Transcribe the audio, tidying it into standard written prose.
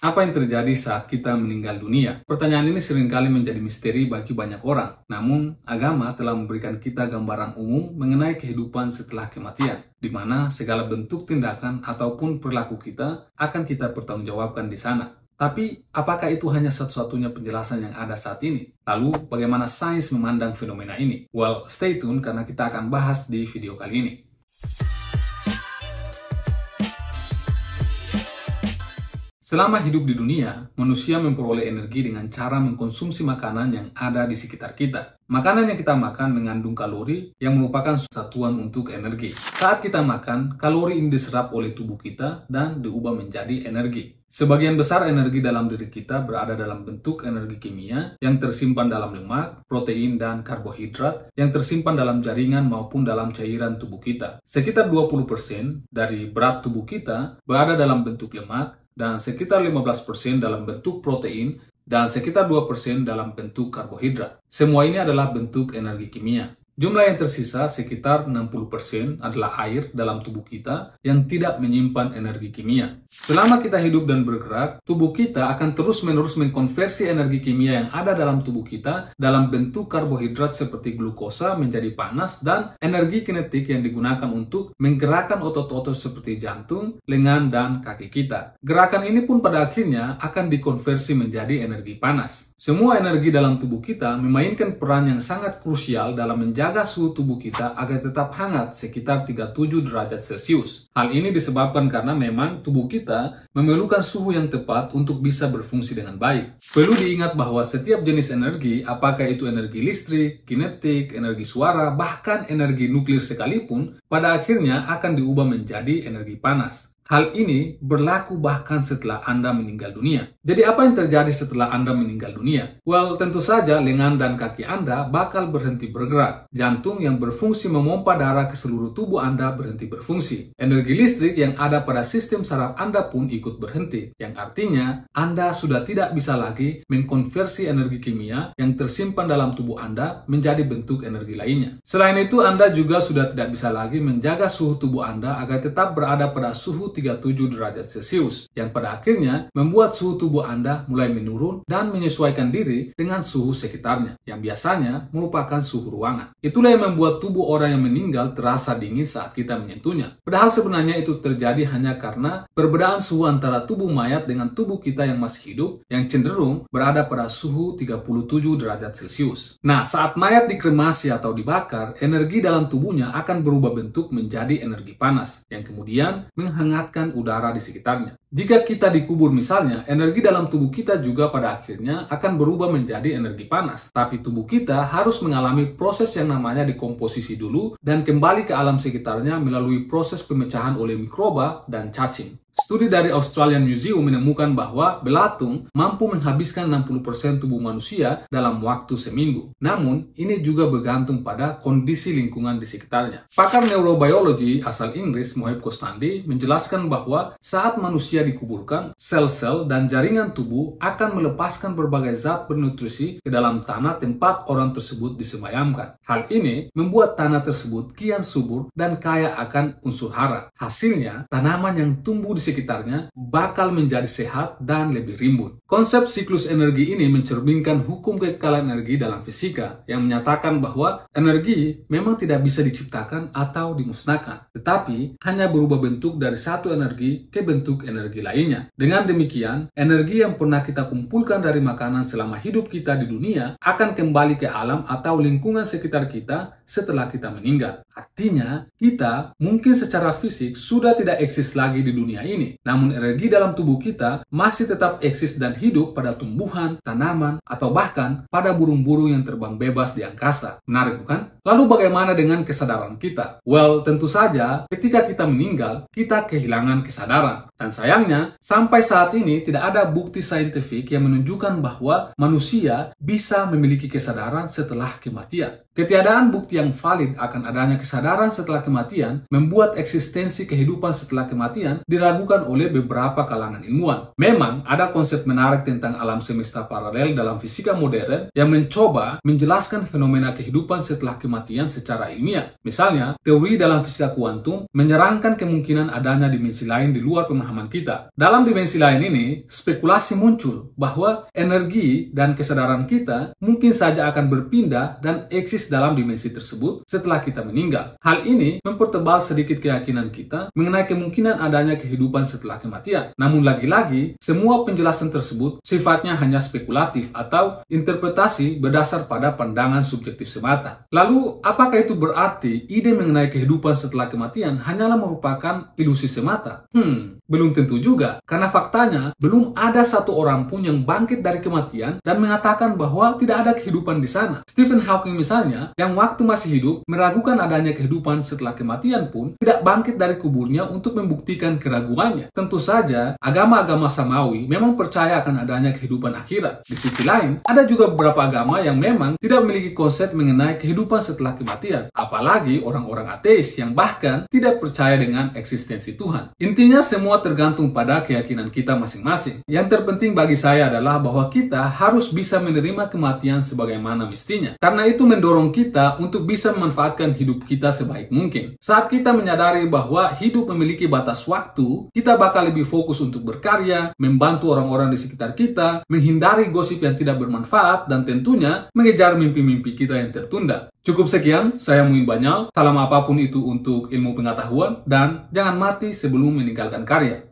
Apa yang terjadi saat kita meninggal dunia? Pertanyaan ini seringkali menjadi misteri bagi banyak orang. Namun, agama telah memberikan kita gambaran umum mengenai kehidupan setelah kematian, di mana segala bentuk tindakan ataupun perilaku kita akan kita pertanggungjawabkan di sana. Tapi, apakah itu hanya satu-satunya penjelasan yang ada saat ini? Lalu, bagaimana sains memandang fenomena ini? Well, stay tune karena kita akan bahas di video kali ini. Selama hidup di dunia, manusia memperoleh energi dengan cara mengkonsumsi makanan yang ada di sekitar kita. Makanan yang kita makan mengandung kalori yang merupakan satuan untuk energi. Saat kita makan, kalori ini diserap oleh tubuh kita dan diubah menjadi energi. Sebagian besar energi dalam diri kita berada dalam bentuk energi kimia yang tersimpan dalam lemak, protein, dan karbohidrat yang tersimpan dalam jaringan maupun dalam cairan tubuh kita. Sekitar 20% dari berat tubuh kita berada dalam bentuk lemak, dan sekitar 15% dalam bentuk protein, dan sekitar 2% dalam bentuk karbohidrat. Semua ini adalah bentuk energi kimia. Jumlah yang tersisa sekitar 60% adalah air dalam tubuh kita yang tidak menyimpan energi kimia. Selama kita hidup dan bergerak, tubuh kita akan terus-menerus mengkonversi energi kimia yang ada dalam tubuh kita dalam bentuk karbohidrat seperti glukosa menjadi panas dan energi kinetik yang digunakan untuk menggerakkan otot-otot seperti jantung, lengan, dan kaki kita. Gerakan ini pun pada akhirnya akan dikonversi menjadi energi panas. Semua energi dalam tubuh kita memainkan peran yang sangat krusial dalam menjaga suhu tubuh kita agar tetap hangat sekitar 37 derajat Celcius. Hal ini disebabkan karena memang tubuh kita memerlukan suhu yang tepat untuk bisa berfungsi dengan baik. Perlu diingat bahwa setiap jenis energi, apakah itu energi listrik, kinetik, energi suara, bahkan energi nuklir sekalipun, pada akhirnya akan diubah menjadi energi panas. Hal ini berlaku bahkan setelah Anda meninggal dunia. Jadi apa yang terjadi setelah Anda meninggal dunia? Well, tentu saja lengan dan kaki Anda bakal berhenti bergerak. Jantung yang berfungsi memompa darah ke seluruh tubuh Anda berhenti berfungsi. Energi listrik yang ada pada sistem saraf Anda pun ikut berhenti. Yang artinya, Anda sudah tidak bisa lagi mengkonversi energi kimia yang tersimpan dalam tubuh Anda menjadi bentuk energi lainnya. Selain itu, Anda juga sudah tidak bisa lagi menjaga suhu tubuh Anda agar tetap berada pada suhu 37 derajat Celcius, yang pada akhirnya membuat suhu tubuh Anda mulai menurun dan menyesuaikan diri dengan suhu sekitarnya, yang biasanya merupakan suhu ruangan. Itulah yang membuat tubuh orang yang meninggal terasa dingin saat kita menyentuhnya. Padahal sebenarnya itu terjadi hanya karena perbedaan suhu antara tubuh mayat dengan tubuh kita yang masih hidup, yang cenderung berada pada suhu 37 derajat Celcius. Nah, saat mayat dikremasi atau dibakar, energi dalam tubuhnya akan berubah bentuk menjadi energi panas, yang kemudian menghangatkan udara di sekitarnya. Jika kita dikubur misalnya, energi dalam tubuh kita juga pada akhirnya akan berubah menjadi energi panas. Tapi tubuh kita harus mengalami proses yang namanya dekomposisi dulu dan kembali ke alam sekitarnya melalui proses pemecahan oleh mikroba dan cacing. Studi dari Australian Museum menemukan bahwa belatung mampu menghabiskan 60% tubuh manusia dalam waktu seminggu. Namun, ini juga bergantung pada kondisi lingkungan di sekitarnya. Pakar neurobiologi asal Inggris, Mohib Kostandi, menjelaskan bahwa saat manusia dikuburkan, sel-sel dan jaringan tubuh akan melepaskan berbagai zat bernutrisi ke dalam tanah tempat orang tersebut disemayamkan. Hal ini membuat tanah tersebut kian subur dan kaya akan unsur hara. Hasilnya, tanaman yang tumbuh di sekitarnya bakal menjadi sehat dan lebih rimbun. Konsep siklus energi ini mencerminkan hukum kekekalan energi dalam fisika yang menyatakan bahwa energi memang tidak bisa diciptakan atau dimusnahkan, tetapi hanya berubah bentuk dari satu energi ke bentuk energi lainnya. Dengan demikian, energi yang pernah kita kumpulkan dari makanan selama hidup kita di dunia akan kembali ke alam atau lingkungan sekitar kita setelah kita meninggal. Artinya, kita mungkin secara fisik sudah tidak eksis lagi di dunia ini. Namun energi dalam tubuh kita masih tetap eksis dan hidup pada tumbuhan, tanaman, atau bahkan pada burung-burung yang terbang bebas di angkasa. Menarik bukan? Lalu bagaimana dengan kesadaran kita? Well, tentu saja ketika kita meninggal, kita kehilangan kesadaran. Dan sayangnya, sampai saat ini tidak ada bukti saintifik yang menunjukkan bahwa manusia bisa memiliki kesadaran setelah kematian. Ketiadaan bukti yang valid akan adanya kesadaran setelah kematian membuat eksistensi kehidupan setelah kematian diragukan oleh beberapa kalangan ilmuwan. Memang ada konsep menarik tentang alam semesta paralel dalam fisika modern yang mencoba menjelaskan fenomena kehidupan setelah kematian secara ilmiah. Misalnya, teori dalam fisika kuantum menyerangkan kemungkinan adanya dimensi lain di luar pemahaman kita. Dalam dimensi lain ini, spekulasi muncul bahwa energi dan kesadaran kita mungkin saja akan berpindah dan eksis dalam dimensi tersebut setelah kita meninggal. Hal ini mempertebal sedikit keyakinan kita mengenai kemungkinan adanya kehidupan setelah kematian. Namun lagi-lagi, semua penjelasan tersebut sifatnya hanya spekulatif atau interpretasi berdasar pada pandangan subjektif semata. Lalu, apakah itu berarti ide mengenai kehidupan setelah kematian hanyalah merupakan ilusi semata? Belum tentu juga, karena faktanya belum ada satu orang pun yang bangkit dari kematian dan mengatakan bahwa tidak ada kehidupan di sana. Stephen Hawking misalnya, yang waktu masih hidup meragukan adanya kehidupan setelah kematian pun tidak bangkit dari kuburnya untuk membuktikan keraguannya. Tentu saja, agama-agama samawi memang percaya akan adanya kehidupan akhirat. Di sisi lain, ada juga beberapa agama yang memang tidak memiliki konsep mengenai kehidupan setelah kematian. Apalagi orang-orang ateis yang bahkan tidak percaya dengan eksistensi Tuhan. Intinya semua tergantung pada keyakinan kita masing-masing. Yang terpenting bagi saya adalah bahwa kita harus bisa menerima kematian sebagaimana mestinya. Karena itu mendorong kita untuk bisa memanfaatkan hidup kita sebaik mungkin. Saat kita menyadari bahwa hidup memiliki batas waktu, kita bakal lebih fokus untuk berkarya, membantu orang-orang di sekitar kita, menghindari gosip yang tidak bermanfaat, dan tentunya mengejar mimpi-mimpi kita yang tertunda. Cukup sekian, saya Muin Banyal. Salam apapun itu untuk ilmu pengetahuan, dan jangan mati sebelum meninggalkan karya.